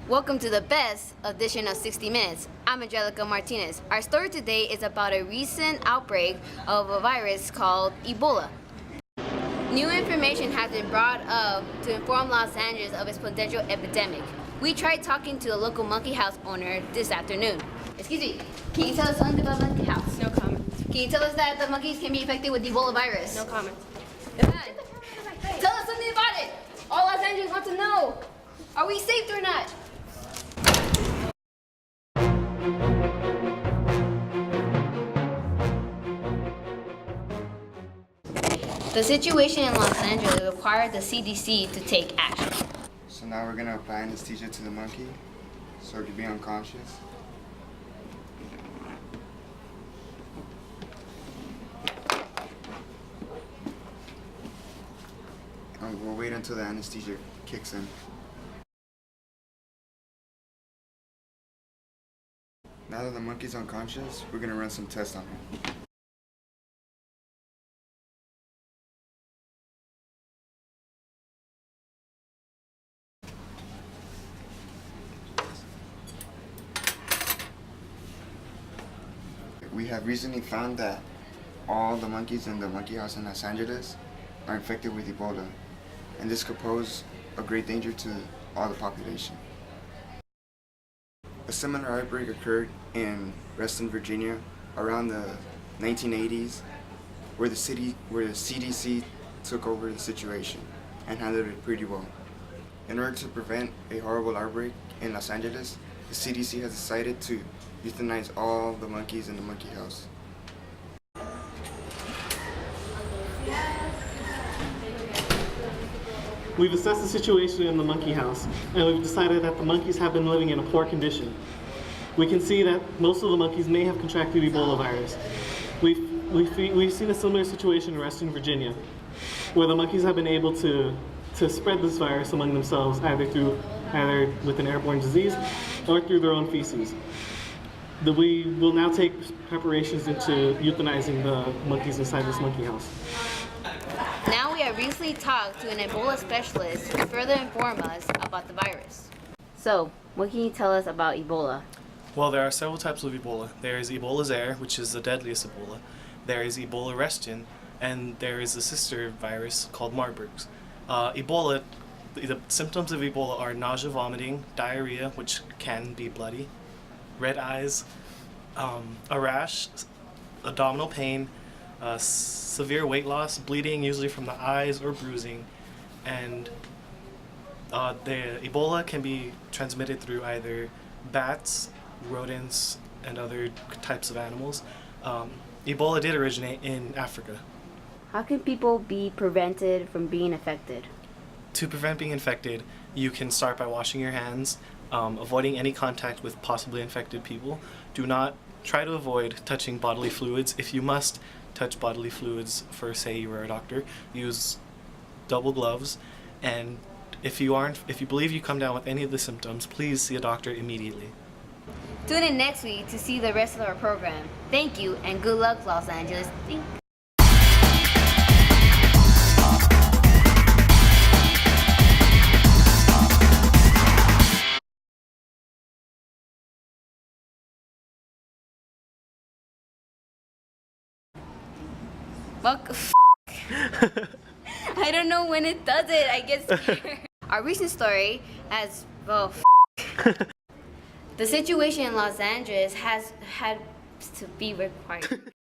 Welcome to the best edition of 60 Minutes. I'm Angelica Martinez. Our story today is about a recent outbreak of a virus called Ebola. New information has been brought up to inform Los Angeles of its potential epidemic. We tried talking to a local monkey house owner this afternoon. Excuse me, can you tell us something about monkey house? No comment. Can you tell us that the monkeys can be infected with Ebola virus? No comment. Tell us something about it. All Los Angeles want to know. Are we safe or not? The situation in Los Angeles required the CDC to take action. So now we're gonna apply anesthesia to the monkey so it can be unconscious. And we'll wait until the anesthesia kicks in. Now that the monkey's unconscious, we're gonna run some tests on him. We have recently found that all the monkeys in the monkey house in Los Angeles are infected with Ebola, and this could pose a great danger to all the population. A similar outbreak occurred in Reston, Virginia around the 1980s, where the CDC took over the situation and handled it pretty well. In order to prevent a horrible outbreak in Los Angeles, the CDC has decided to euthanize all the monkeys in the monkey house. We've assessed the situation in the monkey house, and we've decided that the monkeys have been living in a poor condition. We can see that most of the monkeys may have contracted Ebola virus. We've seen a similar situation in Reston, Virginia, where the monkeys have been able to spread this virus among themselves, either with an airborne disease or through their own feces. We will now take preparations into euthanizing the monkeys inside this monkey house. Now we have recently talked to an Ebola specialist to further inform us about the virus. So, what can you tell us about Ebola? Well, there are several types of Ebola. There is Ebola zaire, which is the deadliest Ebola. There is Ebola reston, and there is a sister virus called Marburg's. Ebola, the symptoms of Ebola are nausea, vomiting, diarrhea, which can be bloody, red eyes, a rash, abdominal pain, severe weight loss, bleeding usually from the eyes or bruising, and the Ebola can be transmitted through either bats, rodents, and other types of animals. Ebola did originate in Africa. How can people be prevented from being affected? To prevent being infected, you can start by washing your hands, avoiding any contact with possibly infected people. Do not try to avoid touching bodily fluids. If you must touch bodily fluids for, say, you were a doctor, use double gloves. And if you believe you come down with any of the symptoms, please see a doctor immediately. Tune in next week to see the rest of our program. Thank you and good luck, Los Angeles. Fuck. I don't know when it does it. I get scared. Our recent story has, well, the situation in Los Angeles has had to be required.